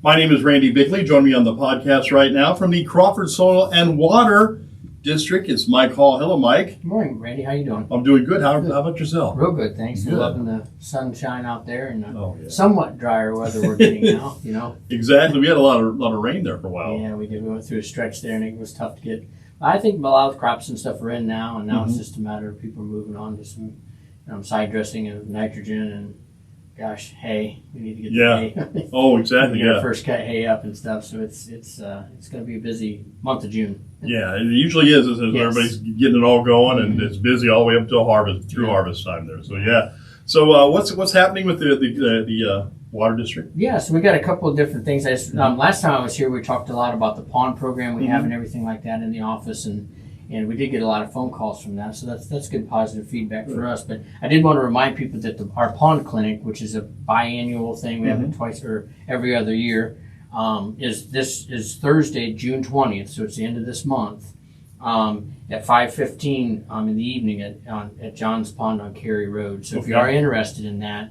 My name is Randy Bigley. Join me on the podcast right now from the Crawford Soil and Water District. It's Mike Hall. Hello, Mike. Good morning, Randy. How you doing? I'm doing good. How about yourself? Real good, thanks. Good. Loving the sunshine out there and Yeah. somewhat drier weather we're getting now. Exactly. We had a lot of rain there for a while. Yeah, we did. We went through a stretch there, and it was tough to get. I think a lot of crops and stuff are in now, and now it's just a matter of people moving on to some side dressing of nitrogen and. Gosh, hay. We need to get the hay. Oh, exactly. Get our first cut hay up and stuff. So it's going to be a busy month of June. Yeah, it usually is. Everybody's getting it all going, and it's busy all the way up to harvest time there. So yeah. So what's happening with the water district? Yeah, so we got a couple of different things. Last time I was here, we talked a lot about the pond program we have and everything like that in the office, and we did get a lot of phone calls from that, so that's good positive feedback for us. But I did want to remind people that our pond clinic, which is a biannual thing, we have it twice or every other year, is Thursday, June 20th, so it's the end of this month, at 5:15 in the evening at John's Pond on Cary Road. So if you are interested in that,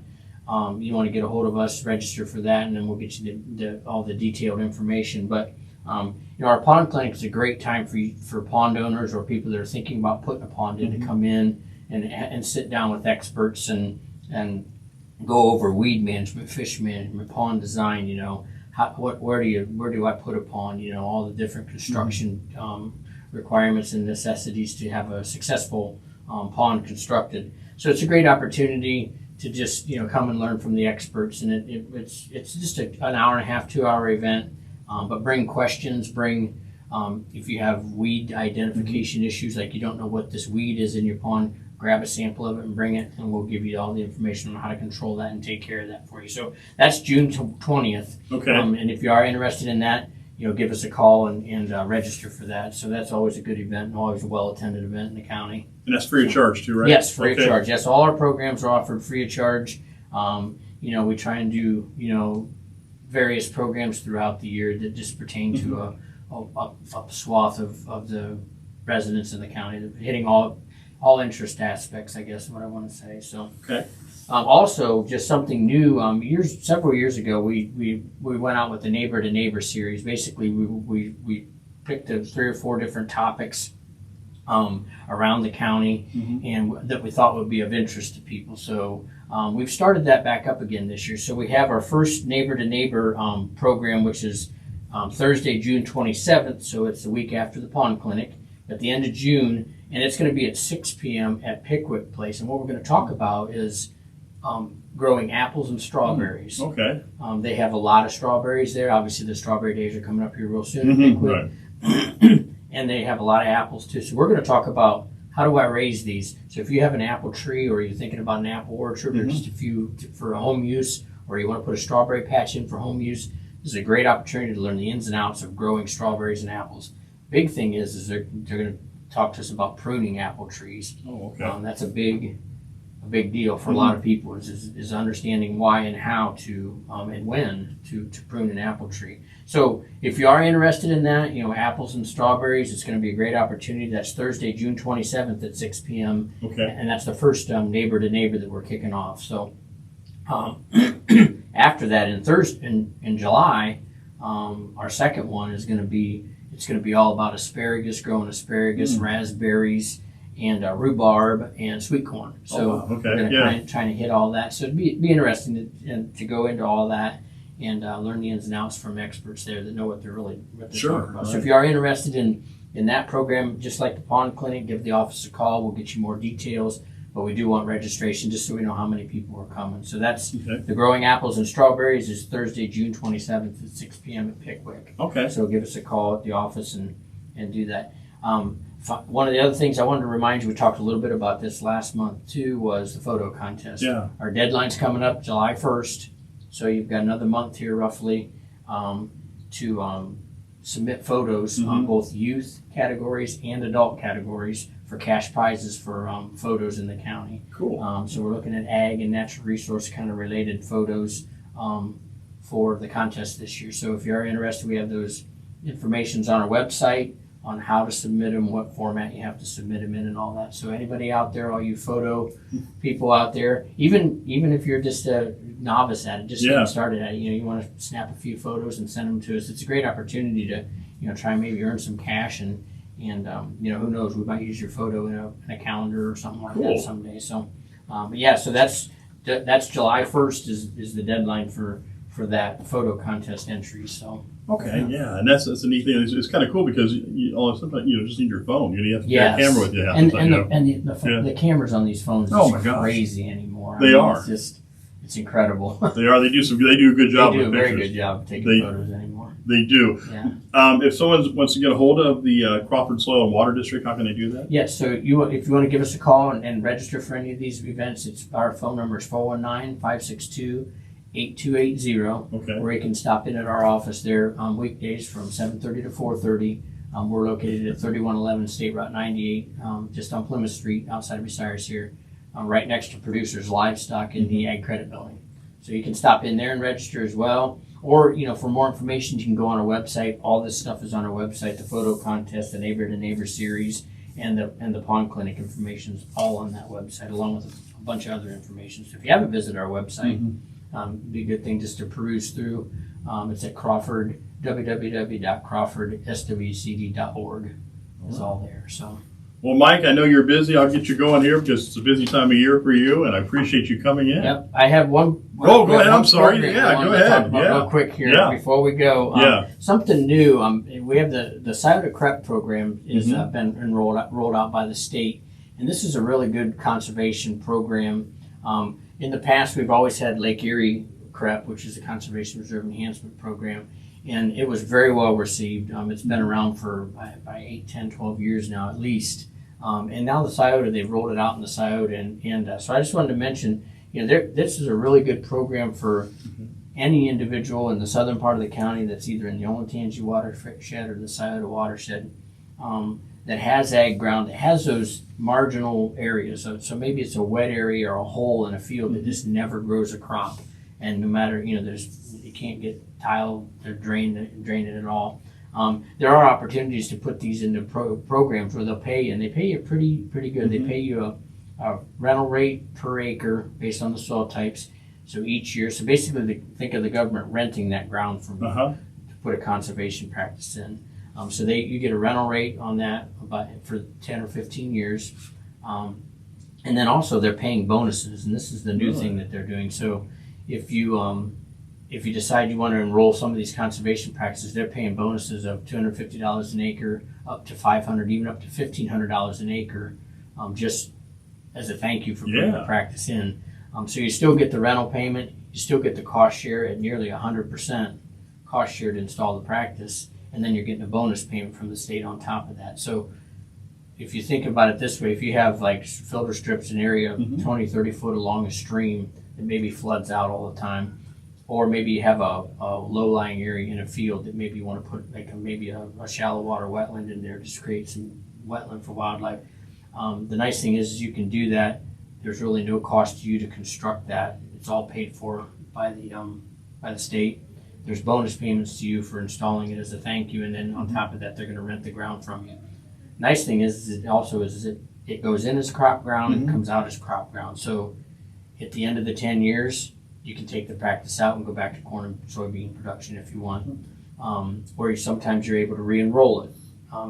you want to get a hold of us, register for that, and then we'll get you all the detailed information. But our pond clinic is a great time for pond owners or people that are thinking about putting a pond in to come in and sit down with experts and go over weed management, fish management, pond design. Where do I put a pond? All the different construction requirements and necessities to have a successful pond constructed. So it's a great opportunity to just come and learn from the experts, and it's just an hour and a half, 2 hour event. But bring questions, if you have weed identification issues, like you don't know what this weed is in your pond, grab a sample of it and bring it, and we'll give you all the information on how to control that and take care of that for you. So that's June 20th. Okay. And if you are interested in that, give us a call and register for that. So that's always a good event and always a well-attended event in the county. And that's free of charge too, right? Yes, free of charge. Yes, all our programs are offered free of charge. We try and do, various programs throughout the year that just pertain to a swath of the residents in the county, hitting all interest aspects, I guess is what I want to say. So, okay. Also, just something new. Several years ago, we went out with the Neighbor to Neighbor series. Basically, we picked 3 or 4 different topics around the county and that we thought would be of interest to people. So. We've started that back up again this year. So we have our first Neighbor to Neighbor program, which is Thursday, June 27th. So it's the week after the pond clinic at the end of June. And it's going to be at 6 p.m. at Pickwick Place. And what we're going to talk about is growing apples and strawberries. Okay. They have a lot of strawberries there. Obviously, the strawberry days are coming up here real soon at Pickwick. Right. And they have a lot of apples, too. So we're going to talk about how do I raise these? So if you have an apple tree or you're thinking about an apple orchard or just a few for home use, or you want to put a strawberry patch in for home use, this is a great opportunity to learn the ins and outs of growing strawberries and apples. Big thing is they're going to talk to us about pruning apple trees. Oh, okay. That's a big deal for a lot of people is understanding why and how to and when to prune an apple tree. So if you are interested in that, apples and strawberries, it's going to be a great opportunity. That's Thursday, June 27th at 6 p.m. Okay. And that's the first Neighbor to Neighbor that we're kicking off. So after that, in July, our second one is going to be all about asparagus, growing asparagus, raspberries, and rhubarb and sweet corn. So we're going to try to hit all that. So it'd be interesting to go into all that and learn the ins and outs from experts there that know what they're talking about. Right. So if you are interested in that program, just like the pond clinic, give the office a call. We'll get you more details. But we do want registration just so we know how many people are coming. So that's the Growing Apples and Strawberries is Thursday, June 27th at 6 p.m. at Pickwick. Okay. So give us a call at the office and do that. One of the other things I wanted to remind you, we talked a little bit about this last month too, was the photo contest. Yeah. Our deadline's coming up July 1st. So you've got another month here roughly to submit photos on both youth categories and adult categories for cash prizes for photos in the county. Cool. So we're looking at ag and natural resource kind of related photos for the contest this year. So if you are interested, we have those informations on our website. on how to submit them, what format you have to submit them in, and all that. So anybody out there, all you photo people out there, even if you're just a novice at it, just getting started at it, you want to snap a few photos and send them to us. It's a great opportunity to try and maybe earn some cash, and who knows, we might use your photo in a calendar or something like that someday. So so that's July 1st is the deadline for that photo contest entry. So okay, and that's a neat thing. It's kind of cool because sometimes just need your phone. You have to have a camera with you. The cameras on these phones is crazy anymore. They are. It's incredible. They are. They do a good job. They do a very pictures. good job of taking photos anymore. They do. Yeah. If someone wants to get a hold of the Crawford Soil and Water District, how can they do that? Yes. So if you want to give us a call and register for any of these events, our phone number is 419-562-8280. Okay. Or you can stop in at our office there on weekdays from 7:30 to 4:30. We're located at 3111 State Route 98, just on Plymouth Street, outside of Bucyrus here, right next to Producers Livestock in the Ag Credit Building. So you can stop in there and register as well. Or, for more information, you can go on our website. All this stuff is on our website. The photo contest, the Neighbor to Neighbor series, and the pond clinic information is all on that website, along with a bunch of other information. So if you haven't visited our website, it'd be a good thing just to peruse through. It's at www.crawfordswcd.org. It's all there. So. Well, Mike, I know you're busy. I'll get you going here because it's a busy time of year for you, and I appreciate you coming in. Yep. I have one. Go ahead. I'm sorry. Yeah, go ahead. Real quick here before we go. Something new. We have the Scioto Crep program is been rolled out by the state, and this is a really good conservation program. In the past, we've always had Lake Erie Crep, which is a conservation reserve enhancement program, and it was very well received. It's been around for 8, 10, 12 years now at least. And now the Scioto, they've rolled it out in the Scioto, and so I just wanted to mention, this is a really good program for any individual in the southern part of the county that's either in the Olentangy watershed or the Scioto watershed that has ag ground, that has those marginal areas. So maybe it's a wet area or a hole in a field that just never grows a crop, and no matter you can't get tile or drain it at all. There are opportunities to put these into programs where they'll pay you, and they pay you pretty good. They pay you a rental rate per acre based on the soil types. So each year, so basically think of the government renting that ground from you to put a conservation practice in. So you get a rental rate on that for 10 or 15 years. And then also they're paying bonuses, and this is the new thing that they're doing. So if you decide you want to enroll some of these conservation practices, they're paying bonuses of $250 an acre, up to $500, even up to $1,500 an acre, just as a thank you for putting the practice in. So you still get the rental payment, you still get the cost share at nearly 100% cost share to install the practice, and then you're getting a bonus payment from the state on top of that. So if you think about it this way, if you have like filter strips, an area 20, 30 foot along a stream that maybe floods out all the time, or maybe you have a low-lying area in a field that maybe you want to put maybe a shallow water wetland in there, just create some wetland for wildlife. The nice thing is you can do that. There's really no cost to you to construct that. It's all paid for by the state. There's bonus payments to you for installing it as a thank you, and then on top of that, they're going to rent the ground from you. Nice thing is it goes in as crop ground and comes out as crop ground. So at the end of the 10 years, you can take the practice out and go back to corn and soybean production if you want. Or sometimes you're able to re-enroll it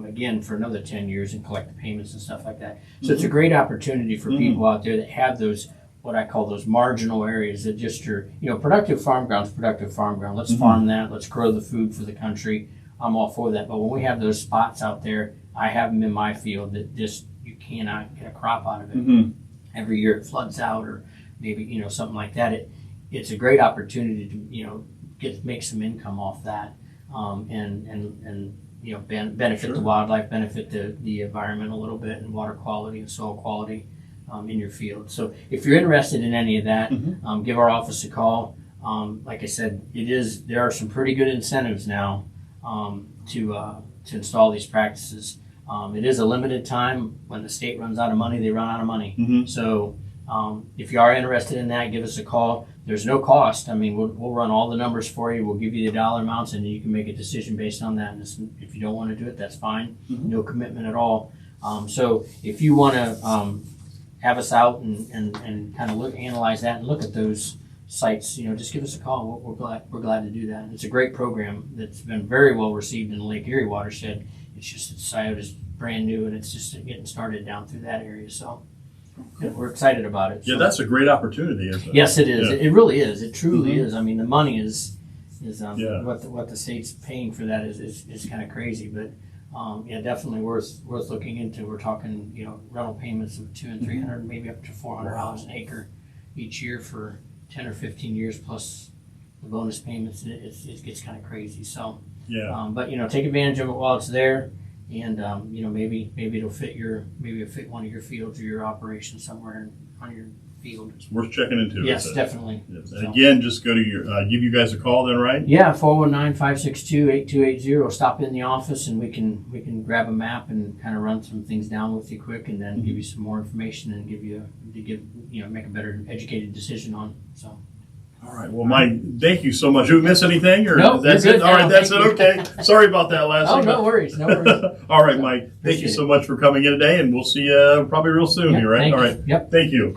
again for another 10 years and collect the payments and stuff like that. So it's a great opportunity for people out there that have those, what I call those marginal areas that just are, productive farm ground's productive farm ground. Let's farm that. Let's grow the food for the country. I'm all for that. But when we have those spots out there, I have them in my field that just, you cannot get a crop out of it. Every year it floods out, or maybe, something like that. It's a great opportunity to, make some income off that, and benefit the wildlife, benefit the environment a little bit, and water quality and soil quality in your field. So if you're interested in any of that, give our office a call. Like I said, there are some pretty good incentives now to install these practices. It is a limited time. When the state runs out of money, they run out of money. So if you are interested in that, give us a call. there's no cost. I mean, we'll run all the numbers for you. We'll give you the dollar amounts, and you can make a decision based on that. And if you don't want to do it, that's fine. No commitment at all. So if you want to have us out and kind of analyze that and look at those sites, just give us a call. We're glad to do that. It's a great program that's been very well received in the Lake Erie watershed. It's just that Scioto's brand new, and it's just getting started down through that area. So we're excited about it. Yeah, So, that's a great opportunity, isn't it? yes, it is. Yeah. It really is. It truly is. I mean, the money is Yeah. what the state's paying for that is kind of crazy, but yeah, definitely worth looking into. We're talking rental payments of $200 and $300, maybe up to $400 an acre each year for 10 or 15 years plus the bonus payments. It gets kind of crazy. So Yeah. but take advantage of it while it's there, and maybe it'll fit one of your fields or your operation somewhere on your field. It's worth checking into. Yes, isn't it? definitely. Yes. So- And again, just go to your, give you guys a call then, right? Yeah, 419-562-8280. Stop in the office and we can grab a map and kind of run some things down with you quick, and then give you some more information and make a better educated decision on. So. All right. Well, Mike, thank you so much. Did we miss anything? Or Nope, that's you're it? good All right, now. that's it. Thank you. Okay. Sorry about that last Oh, thing. no worries. All right, Mike. Thank you Appreciate so much for coming in today, and we'll see you probably real soon Yep, here, right? thank All you. right. Yep. Thank you.